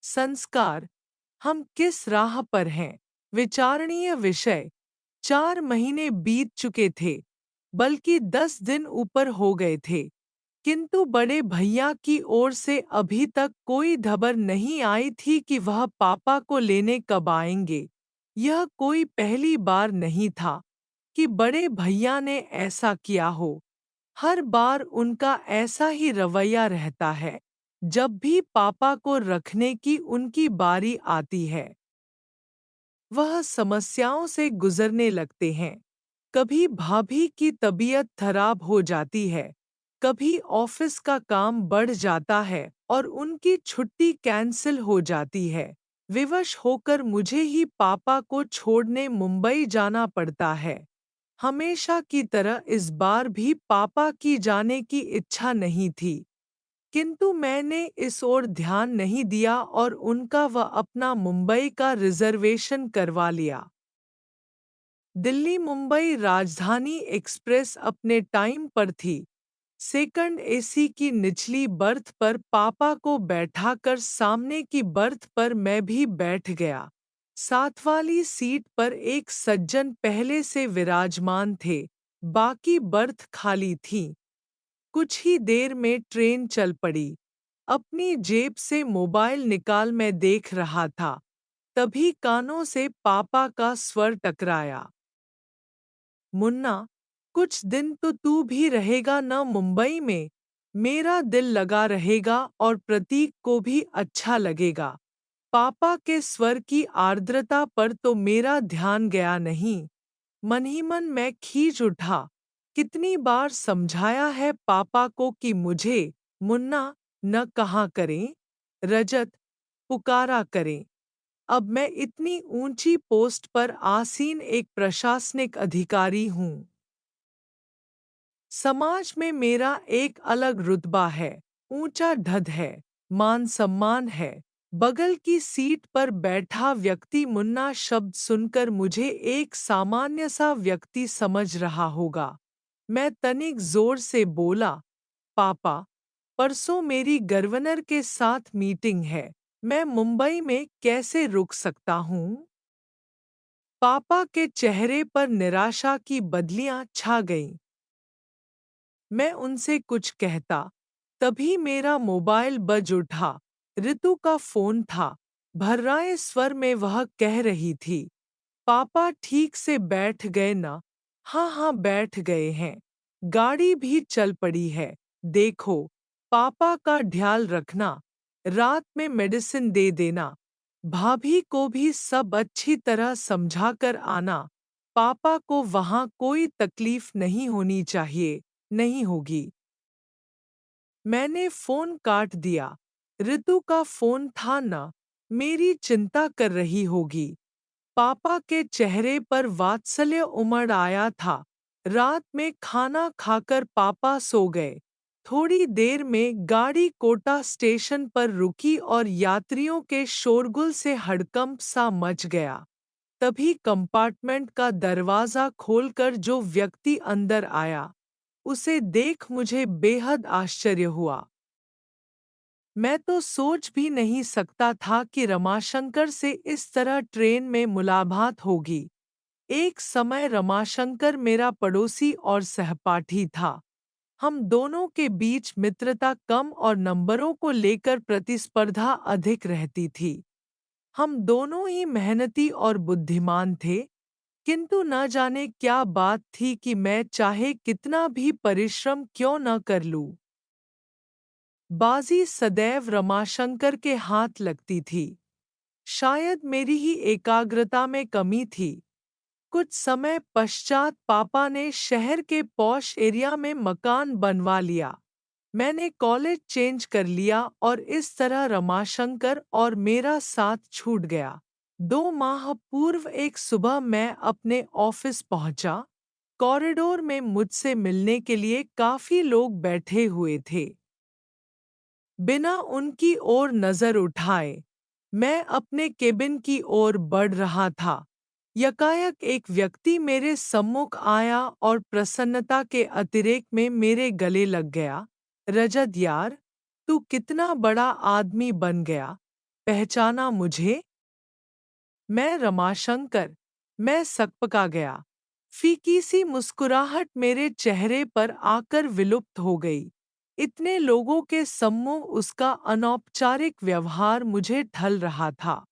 संस्कार, हम किस राह पर हैं? विचारणीय विषय। 4 महीने बीत चुके थे, बल्कि 10 दिन ऊपर हो गए थे, किंतु बड़े भैया की ओर से अभी तक कोई खबर नहीं आई थी कि वह पापा को लेने कब आएंगे। यह कोई पहली बार नहीं था कि बड़े भैया ने ऐसा किया हो। हर बार उनका ऐसा ही रवैया रहता है जब भी पापा को रखने की उनकी बारी आती है। वह समस्याओं से गुजरने लगते हैं। कभी भाभी की तबीयत खराब हो जाती है, कभी ऑफिस का काम बढ़ जाता है और उनकी छुट्टी कैंसिल हो जाती है। विवश होकर मुझे ही पापा को छोड़ने मुंबई जाना पड़ता है। हमेशा की तरह इस बार भी पापा की जाने की इच्छा नहीं थी, किंतु मैंने इस ओर ध्यान नहीं दिया और उनका व अपना मुंबई का रिजर्वेशन करवा लिया। दिल्ली मुंबई राजधानी एक्सप्रेस अपने टाइम पर थी। सेकंड एसी की निचली बर्थ पर पापा को बैठाकर सामने की बर्थ पर मैं भी बैठ गया। साथ वाली सीट पर एक सज्जन पहले से विराजमान थे, बाकी बर्थ खाली थीं। कुछ ही देर में ट्रेन चल पड़ी। अपनी जेब से मोबाइल निकाल मैं देख रहा था, तभी कानों से पापा का स्वर टकराया। मुन्ना, कुछ दिन तो तू भी रहेगा न मुंबई में? मेरा दिल लगा रहेगा और प्रतीक को भी अच्छा लगेगा। पापा के स्वर की आर्द्रता पर तो मेरा ध्यान गया नहीं। मन ही मन मैं खींच उठा। कितनी बार समझाया है पापा को कि मुझे मुन्ना न कहा करें, रजत पुकारा करें। अब मैं इतनी ऊंची पोस्ट पर आसीन एक प्रशासनिक अधिकारी हूँ। समाज में मेरा एक अलग रुतबा है, ऊंचा ढद है, मान सम्मान है। बगल की सीट पर बैठा व्यक्ति मुन्ना शब्द सुनकर मुझे एक सामान्य सा व्यक्ति समझ रहा होगा। मैं तनिक जोर से बोला, पापा, परसों मेरी गवर्नर के साथ मीटिंग है, मैं मुंबई में कैसे रुक सकता हूँ? पापा के चेहरे पर निराशा की बदलियां छा गईं। मैं उनसे कुछ कहता, तभी मेरा मोबाइल बज उठा। ऋतु का फोन था। भर्राए स्वर में वह कह रही थी, पापा ठीक से बैठ गए ना? हाँ हाँ बैठ गए हैं। गाड़ी भी चल पड़ी है। देखो, पापा का ध्यान रखना। रात में मेडिसिन दे देना। भाभी को भी सब अच्छी तरह समझाकर आना। पापा को वहाँ कोई तकलीफ नहीं होनी चाहिए, नहीं होगी। मैंने फोन काट दिया। ऋतु का फोन था ना, मेरी चिंता कर रही होगी। पापा के चेहरे पर वात्सल्य उमड़ आया था। रात में खाना खाकर पापा सो गए। थोड़ी देर में गाड़ी कोटा स्टेशन पर रुकी और यात्रियों के शोरगुल से हड़कंप सा मच गया। तभी कंपार्टमेंट का दरवाजा खोलकर जो व्यक्ति अंदर आया, उसे देख मुझे बेहद आश्चर्य हुआ। मैं तो सोच भी नहीं सकता था कि रमाशंकर से इस तरह ट्रेन में मुलाकात होगी। एक समय रमाशंकर मेरा पड़ोसी और सहपाठी था। हम दोनों के बीच मित्रता कम और नंबरों को लेकर प्रतिस्पर्धा अधिक रहती थी। हम दोनों ही मेहनती और बुद्धिमान थे, किंतु न जाने क्या बात थी कि मैं चाहे कितना भी परिश्रम क्यों न कर लूं, बाजी सदैव रमाशंकर के हाथ लगती थी। शायद मेरी ही एकाग्रता में कमी थी। कुछ समय पश्चात पापा ने शहर के पॉश एरिया में मकान बनवा लिया। मैंने कॉलेज चेंज कर लिया और इस तरह रमाशंकर और मेरा साथ छूट गया। 2 माह पूर्व एक सुबह मैं अपने ऑफिस पहुंचा। कॉरिडोर में मुझसे मिलने के लिए काफी लोग बैठे हुए थे। बिना उनकी ओर नजर उठाए मैं अपने केबिन की ओर बढ़ रहा था। यकायक एक व्यक्ति मेरे सम्मुख आया और प्रसन्नता के अतिरेक में मेरे गले लग गया। रजत यार, तू कितना बड़ा आदमी बन गया। पहचाना मुझे? मैं रमाशंकर। मैं सकपका गया। फीकी सी मुस्कुराहट मेरे चेहरे पर आकर विलुप्त हो गई। इतने लोगों के सम्मुख उसका अनौपचारिक व्यवहार मुझे ढल रहा था।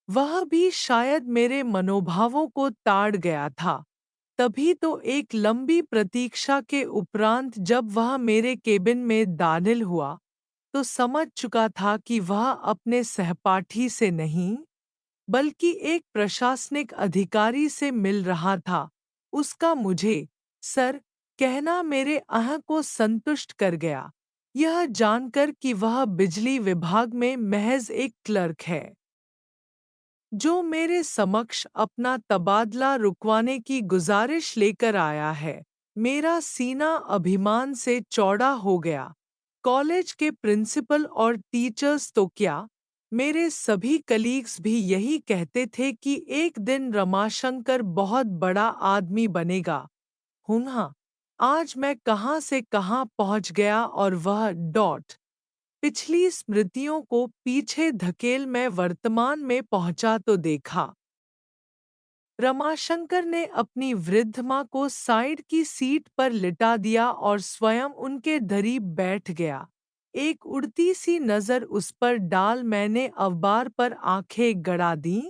वह भी शायद मेरे मनोभावों को ताड़ गया था। तभी तो एक लंबी प्रतीक्षा के उपरांत जब वह मेरे केबिन में दाखिल हुआ, तो समझ चुका था कि वह अपने सहपाठी से नहीं, बल्कि एक प्रशासनिक अधिकारी से मिल रहा था। उसका मुझे सर कहना मेरे आह को संतुष्ट कर गया, यह जानकर कि वह बिजली विभाग में महज एक क्लर्क है, जो मेरे समक्ष अपना तबादला रुकवाने की गुजारिश लेकर आया है। मेरा सीना अभिमान से चौड़ा हो गया। कॉलेज के प्रिंसिपल और टीचर्स तो क्या, मेरे सभी कलीग्स भी यही कहते थे कि एक दिन रमाशंकर बहुत बड़ा आदमी बनेगा। हाँ, आज मैं कहाँ से कहाँ पहुँच गया और वह डॉट पिछली स्मृतियों को पीछे धकेल मैं वर्तमान में पहुंचा तो देखा। रमाशंकर ने अपनी वृद्ध माँ को साइड की सीट पर लिटा दिया और स्वयं उनके करीब बैठ गया। एक उड़ती सी नजर उस पर डाल मैंने अखबार पर आंखें गड़ा दीं।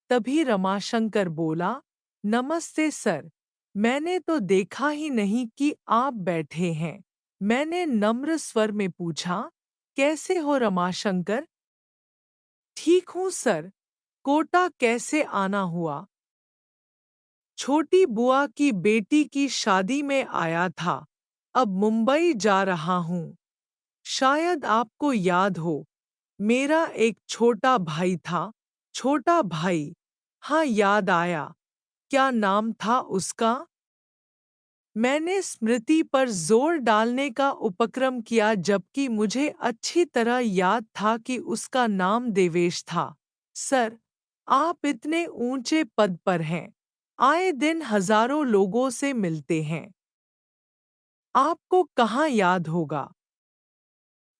तभी रमाशंकर बोला, नमस्ते सर। मैंने तो देखा ही नहीं कि आप बैठे हैं। मैंने नम्र स्वर में पूछा, कैसे हो रमाशंकर? ठीक हूँ सर। कोटा कैसे आना हुआ? छोटी बुआ की बेटी की शादी में आया था। अब मुंबई जा रहा हूँ। शायद आपको याद हो, मेरा एक छोटा भाई था। छोटा भाई? हाँ, याद आया। क्या नाम था उसका? मैंने स्मृति पर जोर डालने का उपक्रम किया, जबकि मुझे अच्छी तरह याद था कि उसका नाम देवेश था। सर, आप इतने ऊंचे पद पर हैं, आए दिन हजारों लोगों से मिलते हैं, आपको कहाँ याद होगा?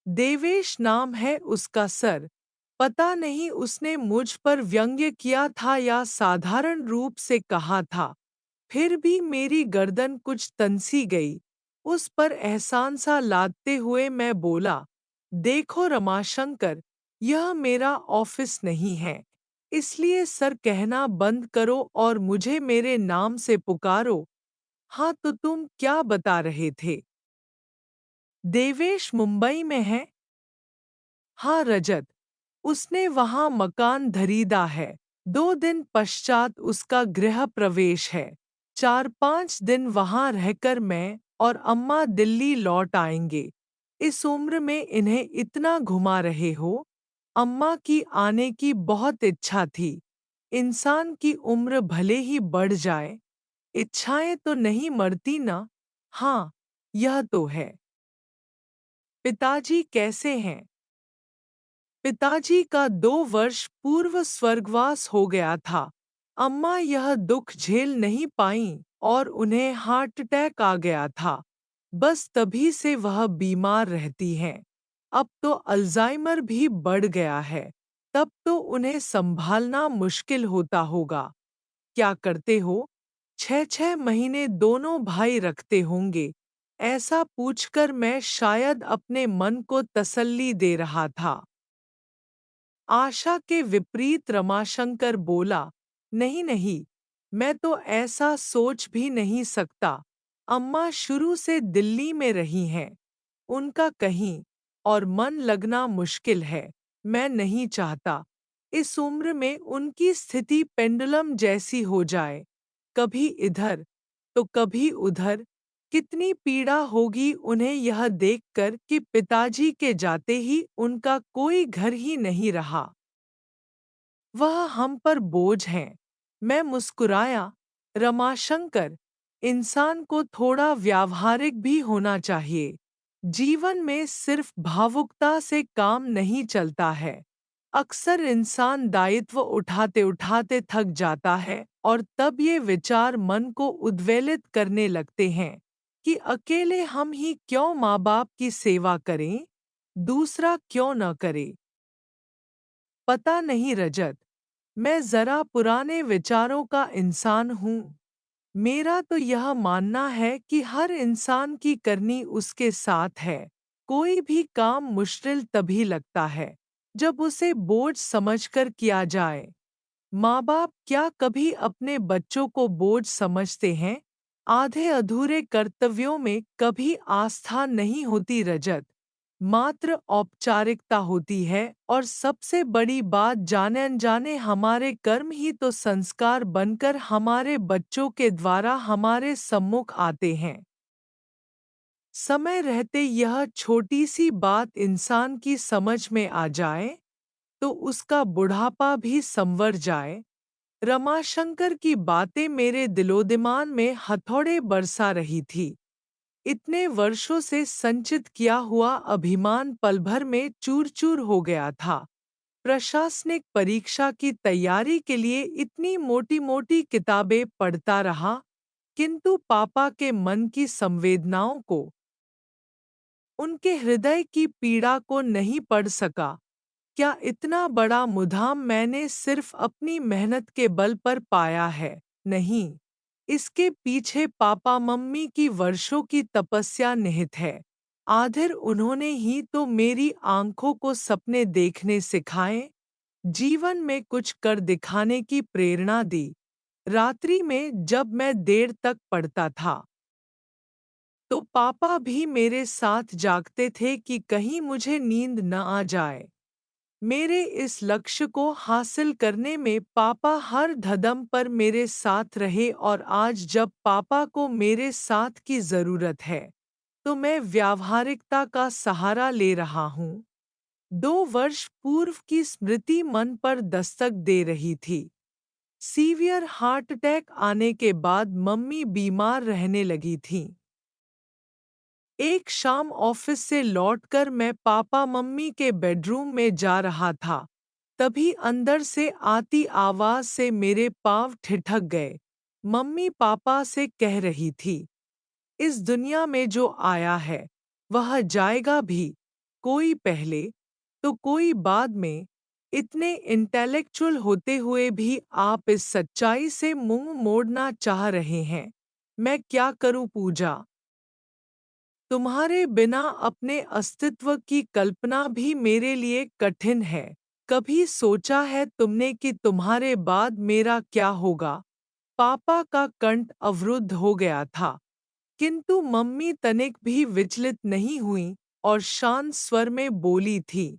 देवेश नाम है उसका सर। पता नहीं उसने मुझ पर व्यंग्य किया था या साधारण रूप से कहा था। फिर भी मेरी गर्दन कुछ तनसी गई। उस पर एहसान सा लादते हुए मैं बोला, देखो रमाशंकर, यह मेरा ऑफिस नहीं है, इसलिए सर कहना बंद करो और मुझे मेरे नाम से पुकारो। हाँ, तो तुम क्या बता रहे थे? देवेश मुंबई में है? हाँ रजत, उसने वहाँ मकान खरीदा है। 2 दिन पश्चात उसका गृह प्रवेश है। 4-5 दिन वहाँ रहकर मैं और अम्मा दिल्ली लौट आएंगे। इस उम्र में इन्हें इतना घुमा रहे हो? अम्मा की आने की बहुत इच्छा थी। इंसान की उम्र भले ही बढ़ जाए, इच्छाएं तो नहीं मरती ना। हाँ, यह तो है। पिताजी कैसे हैं? पिताजी का 2 वर्ष पूर्व स्वर्गवास हो गया था। अम्मा यह दुख झेल नहीं पाईं और उन्हें हार्ट अटैक आ गया था। बस तभी से वह बीमार रहती हैं। अब तो अल्जाइमर भी बढ़ गया है। तब तो उन्हें संभालना मुश्किल होता होगा। क्या करते हो? 6-6 महीने दोनों भाई रखते होंगे। ऐसा पूछकर मैं शायद अपने मन को तसल्ली दे रहा था। आशा के विपरीत रमाशंकर बोला, नहीं नहीं, मैं तो ऐसा सोच भी नहीं सकता। अम्मा शुरू से दिल्ली में रही हैं। उनका कहीं और मन लगना मुश्किल है। मैं नहीं चाहता इस उम्र में उनकी स्थिति पेंडुलम जैसी हो जाए, कभी इधर तो कभी उधर। कितनी पीड़ा होगी उन्हें यह देखकर कि पिताजी के जाते ही उनका कोई घर ही नहीं रहा। वह हम पर बोझ हैं। मैं मुस्कुराया, रमाशंकर, इंसान को थोड़ा व्यावहारिक भी होना चाहिए। जीवन में सिर्फ भावुकता से काम नहीं चलता है। अक्सर इंसान दायित्व उठाते उठाते थक जाता है और तब ये विचार मन को उद्वेलित करने लगते हैं कि अकेले हम ही क्यों माँ बाप की सेवा करें, दूसरा क्यों न करे। पता नहीं रजत, मैं जरा पुराने विचारों का इंसान हूँ। मेरा तो यह मानना है कि हर इंसान की करनी उसके साथ है। कोई भी काम मुश्किल तभी लगता है जब उसे बोझ समझकर किया जाए। माँ-बाप क्या कभी अपने बच्चों को बोझ समझते हैं? आधे अधूरे कर्तव्यों में कभी आस्था नहीं होती रजत, मात्र औपचारिकता होती है। और सबसे बड़ी बात, जाने अनजाने हमारे कर्म ही तो संस्कार बनकर हमारे बच्चों के द्वारा हमारे सम्मुख आते हैं। समय रहते यह छोटी सी बात इंसान की समझ में आ जाए तो उसका बुढ़ापा भी संवर जाए। रमाशंकर की बातें मेरे दिलोदिमाग में हथौड़े बरसा रही थी। इतने वर्षों से संचित किया हुआ अभिमान पल भर में चूर-चूर हो गया था। प्रशासनिक परीक्षा की तैयारी के लिए इतनी मोटी-मोटी किताबें पढ़ता रहा, किंतु पापा के मन की संवेदनाओं को, उनके हृदय की पीड़ा को नहीं पढ़ सका। क्या इतना बड़ा मुदाम मैंने सिर्फ अपनी मेहनत के बल पर पाया है? नहीं, इसके पीछे पापा मम्मी की वर्षों की तपस्या निहित है। आखिर उन्होंने ही तो मेरी आंखों को सपने देखने सिखाए, जीवन में कुछ कर दिखाने की प्रेरणा दी। रात्रि में जब मैं देर तक पढ़ता था तो पापा भी मेरे साथ जागते थे कि कहीं मुझे नींद न आ जाए। मेरे इस लक्ष्य को हासिल करने में पापा हर कदम पर मेरे साथ रहे, और आज जब पापा को मेरे साथ की जरूरत है तो मैं व्यावहारिकता का सहारा ले रहा हूँ। 2 वर्ष पूर्व की स्मृति मन पर दस्तक दे रही थी। सीवियर हार्ट अटैक आने के बाद मम्मी बीमार रहने लगी थीं। एक शाम ऑफिस से लौटकर मैं पापा मम्मी के बेडरूम में जा रहा था, तभी अंदर से आती आवाज से मेरे पांव ठिठक गए। मम्मी पापा से कह रही थी, इस दुनिया में जो आया है वह जाएगा भी, कोई पहले तो कोई बाद में। इतने इंटेलेक्चुअल होते हुए भी आप इस सच्चाई से मुंह मोड़ना चाह रहे हैं। मैं क्या करूं पूजा? तुम्हारे बिना अपने अस्तित्व की कल्पना भी मेरे लिए कठिन है। कभी सोचा है तुमने कि तुम्हारे बाद मेरा क्या होगा? पापा का कंठ अवरुद्ध हो गया था, किंतु मम्मी तनिक भी विचलित नहीं हुई और शांत स्वर में बोली थी,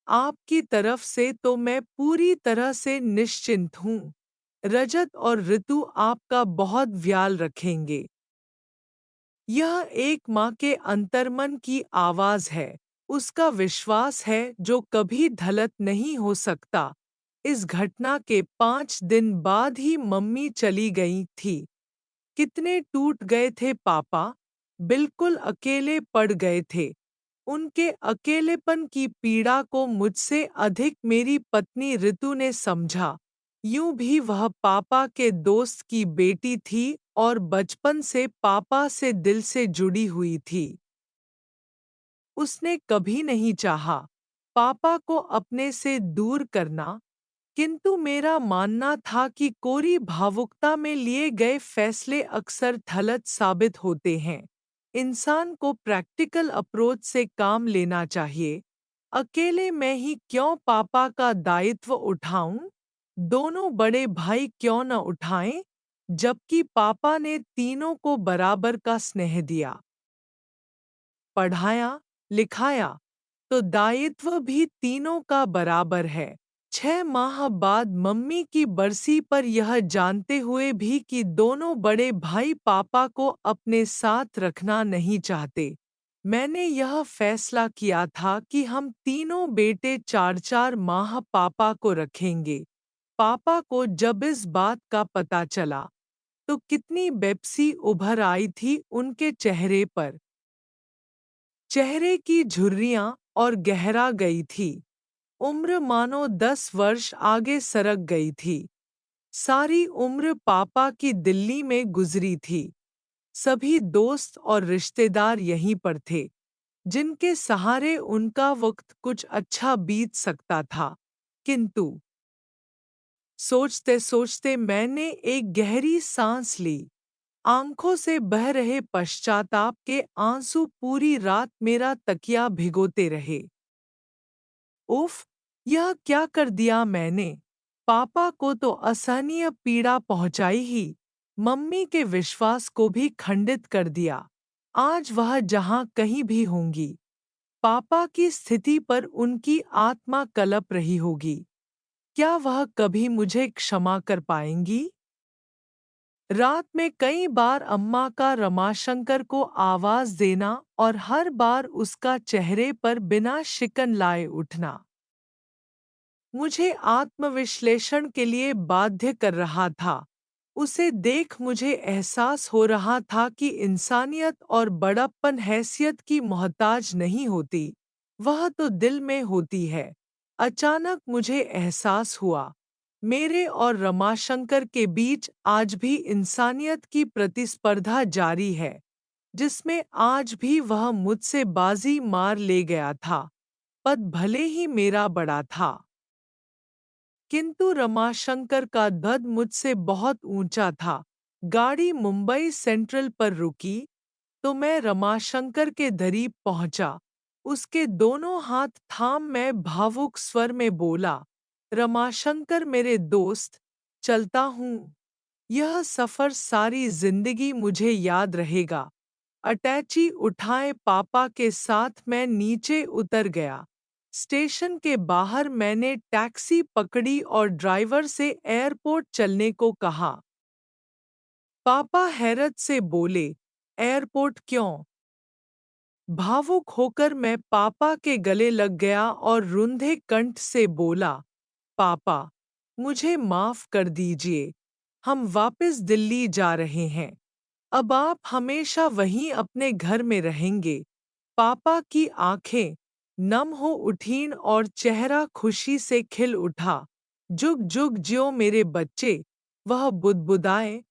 आपकी तरफ से तो मैं पूरी तरह से निश्चिंत हूँ। रजत और ऋतु आपका बहुत ख्याल रखेंगे। यह एक माँ के अंतर्मन की आवाज है, उसका विश्वास है जो कभी ढलत नहीं हो सकता। इस घटना के 5 दिन बाद ही मम्मी चली गई थी। कितने टूट गए थे पापा, बिल्कुल अकेले पड़ गए थे। उनके अकेलेपन की पीड़ा को मुझसे अधिक मेरी पत्नी ऋतु ने समझा। यूं भी वह पापा के दोस्त की बेटी थी और बचपन से पापा से दिल से जुड़ी हुई थी। उसने कभी नहीं चाहा पापा को अपने से दूर करना, किंतु मेरा मानना था कि कोरी भावुकता में लिए गए फैसले अक्सर गलत साबित होते हैं। इंसान को प्रैक्टिकल अप्रोच से काम लेना चाहिए। अकेले मैं ही क्यों पापा का दायित्व उठाऊं? दोनों बड़े भाई क्यों न उठाएं? जबकि पापा ने तीनों को बराबर का स्नेह दिया, पढ़ाया, लिखाया, तो दायित्व भी तीनों का बराबर है। 6 माह बाद मम्मी की बरसी पर यह जानते हुए भी कि दोनों बड़े भाई पापा को अपने साथ रखना नहीं चाहते, मैंने यह फैसला किया था कि हम तीनों बेटे 4-4 माह पापा को रखेंगे। पापा को जब इस बात का पता चला तो कितनी बेबसी उभर आई थी उनके चेहरे पर। चेहरे की झुर्रियां और गहरा गई थी। उम्र मानो 10 वर्ष आगे सरक गई थी। सारी उम्र पापा की दिल्ली में गुजरी थी। सभी दोस्त और रिश्तेदार यहीं पर थे, जिनके सहारे उनका वक्त कुछ अच्छा बीत सकता था। किंतु सोचते सोचते मैंने एक गहरी सांस ली। आंखों से बह रहे पश्चाताप के आंसू पूरी रात मेरा तकिया भिगोते रहे। उफ! यह क्या कर दिया मैंने? पापा को तो असहनीय पीड़ा पहुंचाई ही, मम्मी के विश्वास को भी खंडित कर दिया। आज वह जहां कहीं भी होंगी, पापा की स्थिति पर उनकी आत्मा कलप रही होगी। क्या वह कभी मुझे क्षमा कर पाएंगी? रात में कई बार अम्मा का रमाशंकर को आवाज देना और हर बार उसका चेहरे पर बिना शिकन लाए उठना मुझे आत्मविश्लेषण के लिए बाध्य कर रहा था। उसे देख मुझे एहसास हो रहा था कि इंसानियत और बड़प्पन हैसियत की मोहताज नहीं होती, वह तो दिल में होती है। अचानक मुझे एहसास हुआ, मेरे और रमाशंकर के बीच आज भी इंसानियत की प्रतिस्पर्धा जारी है, जिसमें आज भी वह मुझसे बाजी मार ले गया था, पद भले ही मेरा बड़ा था। किंतु रमाशंकर का दर्द मुझसे बहुत ऊंचा था। गाड़ी मुंबई सेंट्रल पर रुकी, तो मैं रमाशंकर के करीब पहुंचा। उसके दोनों हाथ थाम मैं भावुक स्वर में बोला, रमाशंकर मेरे दोस्त, चलता हूँ। यह सफर सारी जिंदगी मुझे याद रहेगा। अटैची उठाए पापा के साथ मैं नीचे उतर गया। स्टेशन के बाहर मैंने टैक्सी पकड़ी और ड्राइवर से एयरपोर्ट चलने को कहा। पापा हैरत से बोले, एयरपोर्ट क्यों? भावुक होकर मैं पापा के गले लग गया और रुंधे कंठ से बोला, पापा, मुझे माफ कर दीजिए। हम वापस दिल्ली जा रहे हैं। अब आप हमेशा वहीं अपने घर में रहेंगे। पापा की आंखें नम हो उठीं और चेहरा खुशी से खिल उठा। जुग जुग ज्यो मेरे बच्चे, वह बुदबुदाए।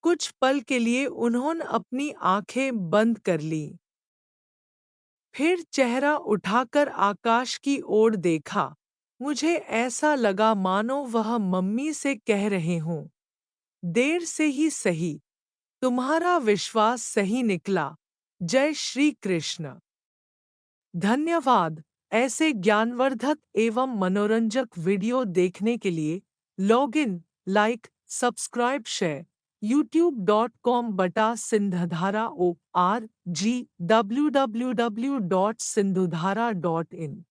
कुछ पल के लिए उन्होंने अपनी आंखें बंद कर लीं। फिर चेहरा उठाकर आकाश की ओर देखा। मुझे ऐसा लगा मानो वह मम्मी से कह रहे हों, देर से ही सही, तुम्हारा विश्वास सही निकला। जय श्री कृष्ण। धन्यवाद। ऐसे ज्ञानवर्धक एवं मनोरंजक वीडियो देखने के लिए log in, like, subscribe, share youtube.com/सिंधधारा ORG www.sindhudhara.in